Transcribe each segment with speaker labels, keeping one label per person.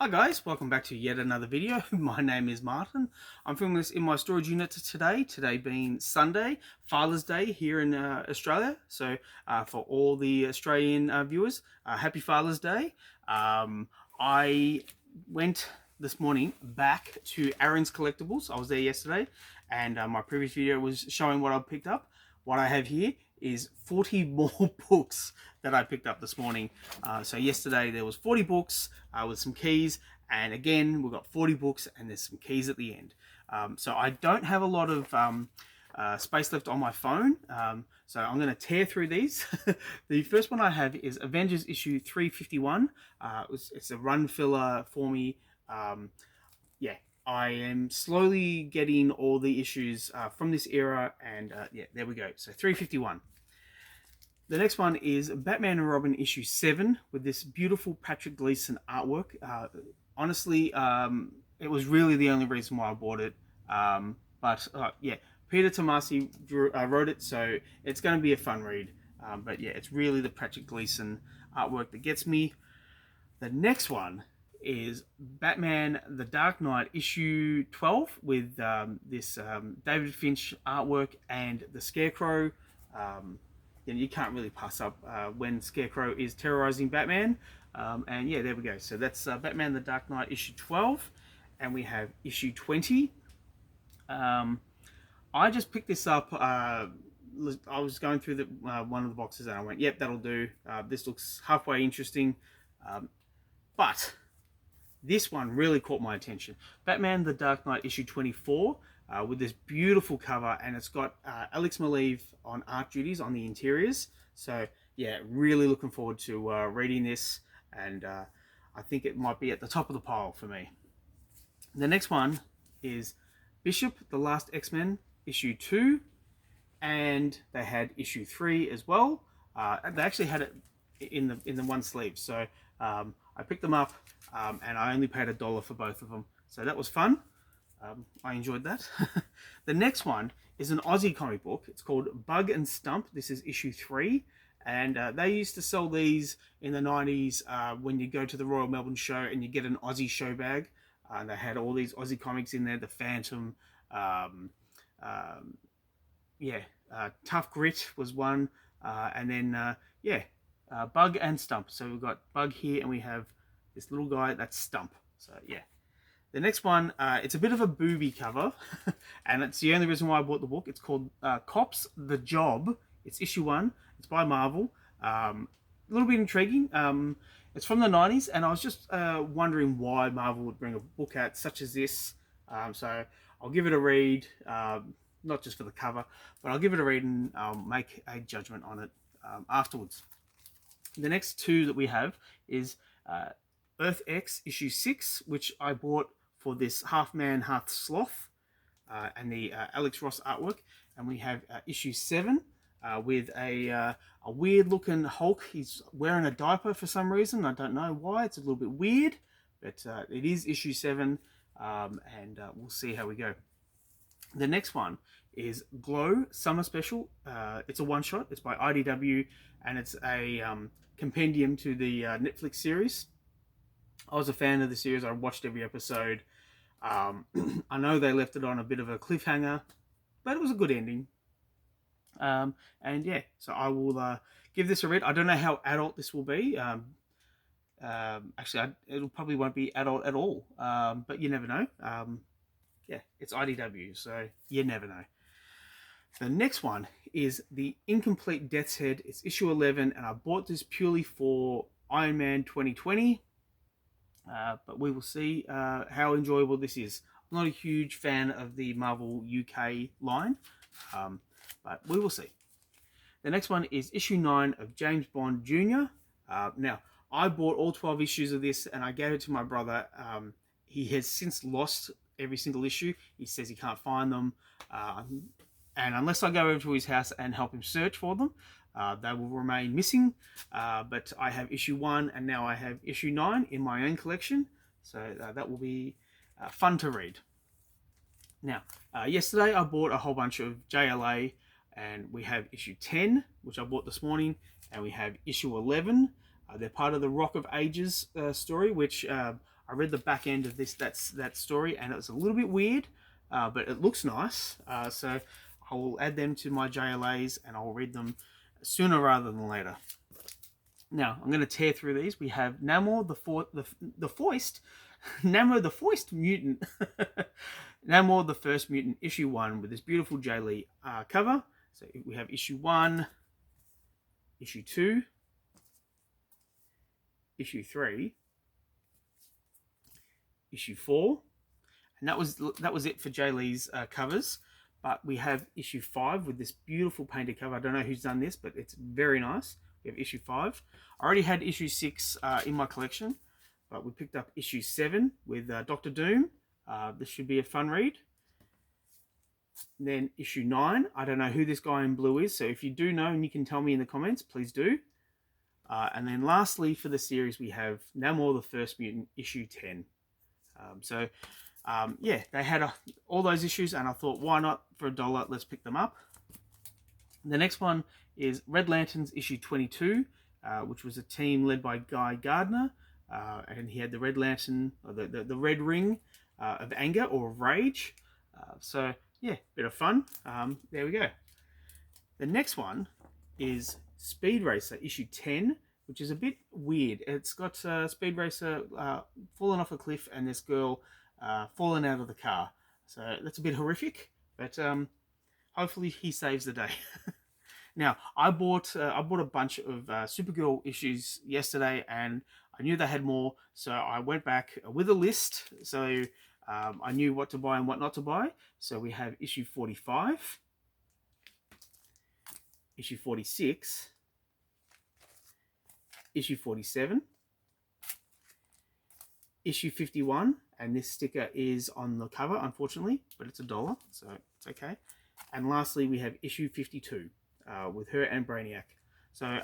Speaker 1: Hi guys, welcome back to yet another video. My name is Martin. I'm filming this in my storage unit today being Sunday, Father's Day here in Australia. So for all the Australian viewers, happy Father's Day. I went this morning back to Aaron's Collectibles. I was there yesterday and my previous video was showing what I picked up. What I have here is 40 more books that I picked up this morning. So yesterday there was 40 books with some keys, and again we've got 40 books and there's some keys at the end. So I don't have a lot of space left on my phone, so I'm going to tear through these. The first one I have is Avengers issue 351. It's a run filler for me. Yeah, I am slowly getting all the issues from this era, and yeah, there we go. So 351. The next one is Batman and Robin issue 7 with this beautiful Patrick Gleason artwork. Honestly, it was really the only reason why I bought it. But yeah, Peter Tomasi wrote it, so it's going to be a fun read. But yeah, it's really the Patrick Gleason artwork that gets me. The next one is Batman The Dark Knight issue 12 with this David Finch artwork and the Scarecrow. You can't really pass up when Scarecrow is terrorizing Batman. And yeah, there we go. So that's Batman The Dark Knight issue 12. And we have issue 20. I just picked this up. I was going through one of the boxes and I went, yep, that'll do. This looks halfway interesting. But this one really caught my attention. Batman The Dark Knight issue 24 with this beautiful cover, and it's got Alex Maleev on art duties on the interiors. So yeah, really looking forward to reading this, and I think it might be at the top of the pile for me. The next one is Bishop, The Last X-Men issue 2, and they had issue 3 as well. They actually had it in the one sleeve, so I picked them up and I only paid $1 for both of them, so that was fun. I enjoyed that. The next one is an Aussie comic book. It's called Bug and Stump. This is issue 3, and they used to sell these in the 90s when you go to the Royal Melbourne Show and you get an Aussie show bag. And they had all these Aussie comics in there. The Phantom, Tough Grit was one, and then Bug and Stump. So we've got Bug here, and we have this little guy that's Stump. So yeah. The next one, it's a bit of a booby cover, and it's the only reason why I bought the book. It's called Cops: The Job. It's issue 1. It's by Marvel. A little bit intriguing. It's from the 90s, and I was just wondering why Marvel would bring a book out such as this. So I'll give it a read, not just for the cover, but I'll give it a read and I'll make a judgment on it afterwards. The next two that we have is Earth X issue 6, which I bought for this half man, half sloth, and the Alex Ross artwork. And we have issue 7 with a weird looking Hulk. He's wearing a diaper for some reason. I don't know why. It's a little bit weird, but it is issue 7, and we'll see how we go. The next one is Glow Summer Special. It's a one-shot. It's by IDW, and it's a compendium to the Netflix series. I was a fan of the series. I watched every episode. I know they left it on a bit of a cliffhanger, but it was a good ending. And yeah, so I will give this a read. I don't know how adult this will be. Actually, it probably won't be adult at all, but you never know. Yeah, it's IDW, so you never know. The next one is The Incomplete Death's Head. It's issue 11, and I bought this purely for Iron Man 2020. But we will see how enjoyable this is. I'm not a huge fan of the Marvel UK line, but we will see. The next one is issue 9 of James Bond Jr. Now, I bought all 12 issues of this and I gave it to my brother. He has since lost every single issue. He says he can't find them. And unless I go over to his house and help him search for them, they will remain missing, but I have issue 1 and now I have issue 9 in my own collection, so that will be fun to read. Now, yesterday I bought a whole bunch of JLA, and we have issue 10, which I bought this morning, and we have issue 11. They're part of the Rock of Ages story, which I read the back end of that story, and it was a little bit weird, but it looks nice. So I will add them to my JLAs, and I'll read them sooner rather than later. Now I'm going to tear through these. We have Namor the Foist, Namor the Foist Mutant, Namor the First Mutant, issue 1, with this beautiful JLA cover. So we have issue 1, issue 2, issue 3, issue 4, and that was it for JLA's covers. But we have issue 5 with this beautiful painted cover. I don't know who's done this, but it's very nice. We have issue 5. I already had issue 6 in my collection, but we picked up issue 7 with Dr. Doom. This should be a fun read. And then issue 9. I don't know who this guy in blue is, so if you do know and you can tell me in the comments, please do. And then lastly for the series, we have Namor the First Mutant, issue 10. Yeah, they had all those issues, and I thought, why not, for $1, let's pick them up. The next one is Red Lanterns issue 22, which was a team led by Guy Gardner, and he had the Red Lantern, or the Red Ring of Anger or of Rage. So yeah, bit of fun. There we go. The next one is Speed Racer issue 10, which is a bit weird. It's got Speed Racer falling off a cliff and this girl falling out of the car. So that's a bit horrific, but hopefully he saves the day. Now, I bought a bunch of Supergirl issues yesterday, and I knew they had more, so I went back with a list. So I knew what to buy and what not to buy. So we have issue 45, issue 46, issue 47, issue 51, and this sticker is on the cover, unfortunately, but it's $1, so it's okay. And lastly, we have issue 52 with her and Brainiac. So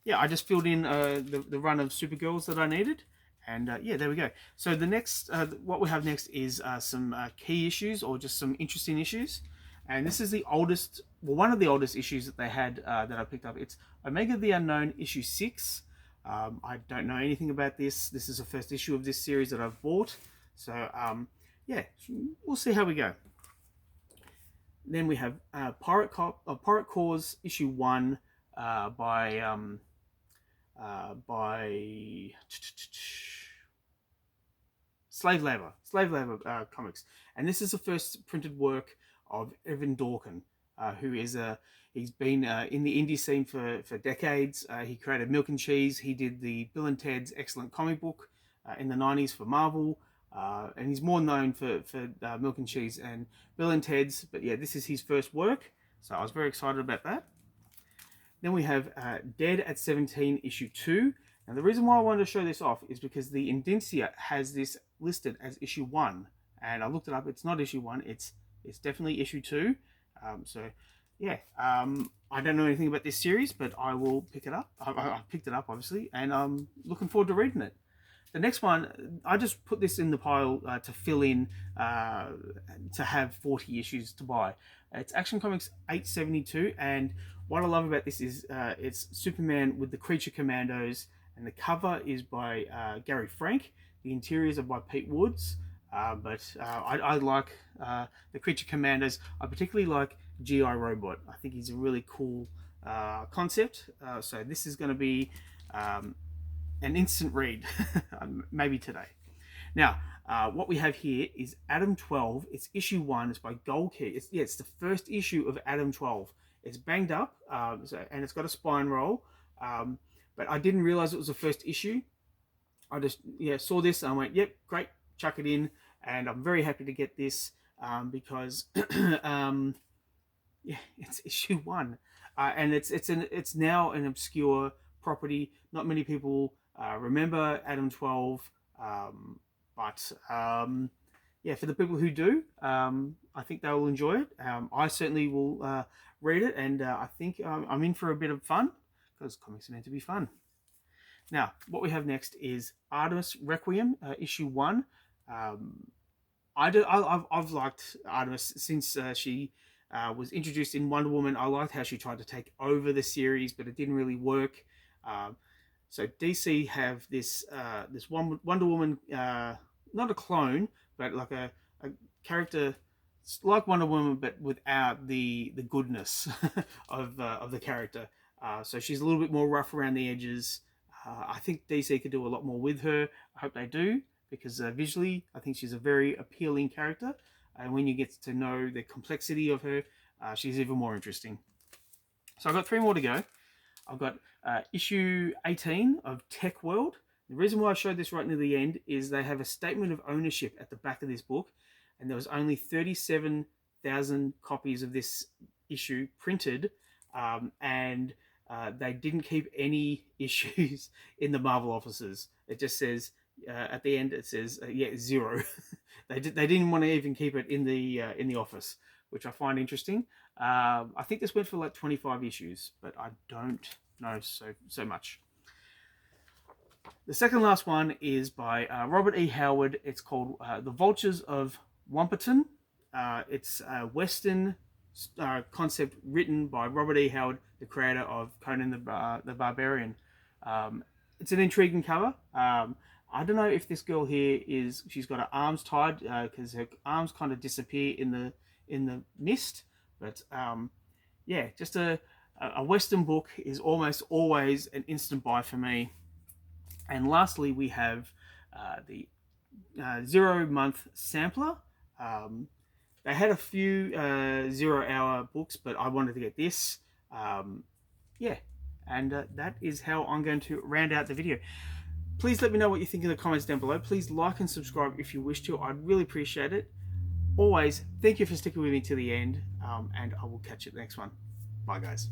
Speaker 1: yeah, I just filled in the run of Supergirls that I needed, and yeah, there we go. So the next, what we have next is some key issues, or just some interesting issues. And this is the oldest, well, one of the oldest issues that they had that I picked up. It's Omega the Unknown issue 6. I don't know anything about this. This is the first issue of this series that I've bought. So yeah, we'll see how we go. Then we have Pirate Corps issue 1 by Slave Labor Comics, and this is the first printed work of Evan Dorkin, who is he's been in the indie scene for decades. He created Milk and Cheese. He did the Bill and Ted's Excellent Comic Book in the 90s for Marvel. And he's more known for Milk and Cheese and Bill and Ted's, but yeah, this is his first work, so I was very excited about that. Then we have Dead at 17 issue 2. Now the reason why I wanted to show this off is because the Indicia has this listed as issue 1, and I looked it up. It's not issue 1, it's definitely issue 2. So yeah, I don't know anything about this series, but I will pick it up. I picked it up, obviously, and I'm looking forward to reading it. The next one, I just put this in the pile to fill in, to have 40 issues to buy. It's Action Comics 872, and what I love about this is it's Superman with the Creature Commandos, and the cover is by Gary Frank. The interiors are by Pete Woods, but I like the Creature Commandos. I particularly like G.I. Robot. I think he's a really cool concept. So this is going to be an instant read, maybe today. Now, what we have here is Adam 12. It's issue 1. It's by Gold Key. It's the first issue of Adam 12. It's banged up, and it's got a spine roll, but I didn't realize it was the first issue. I just saw this and I went, yep, great, chuck it in, and I'm very happy to get this because yeah, it's issue 1, and it's now an obscure property. Not many people remember Adam 12, but yeah, for the people who do, I think they will enjoy it. I certainly will read it, and I think I'm in for a bit of fun, because comics are meant to be fun. Now, what we have next is Artemis Requiem, issue 1. I've liked Artemis since she was introduced in Wonder Woman. I liked how she tried to take over the series, but it didn't really work. So DC have this Wonder Woman, not a clone, but like a character like Wonder Woman, but without the goodness of the character. So she's a little bit more rough around the edges. I think DC could do a lot more with her. I hope they do, because visually, I think she's a very appealing character. And when you get to know the complexity of her, she's even more interesting. So I've got 3 more to go. I've got issue 18 of Tech World. The reason why I showed this right near the end is they have a statement of ownership at the back of this book, and there was only 37,000 copies of this issue printed, and they didn't keep any issues in the Marvel offices. It just says at the end, it says yeah, 0. They didn't want to even keep it in the office, which I find interesting. I think this went for like 25 issues, but I don't know so much. The second last one is by Robert E. Howard. It's called The Vultures of Wumperton. It's a Western concept written by Robert E. Howard, the creator of Conan the Barbarian. It's an intriguing cover. I don't know if this girl here she's got her arms tied, because her arms kind of disappear in the mist. But yeah, just a Western book is almost always an instant buy for me. And lastly, we have the 0-month sampler. They had a few 0-hour books, but I wanted to get this. Yeah, and that is how I'm going to round out the video. Please let me know what you think in the comments down below. Please like and subscribe if you wish to. I'd really appreciate it. Always, thank you for sticking with me to the end, and I will catch you at the next one. Bye, guys.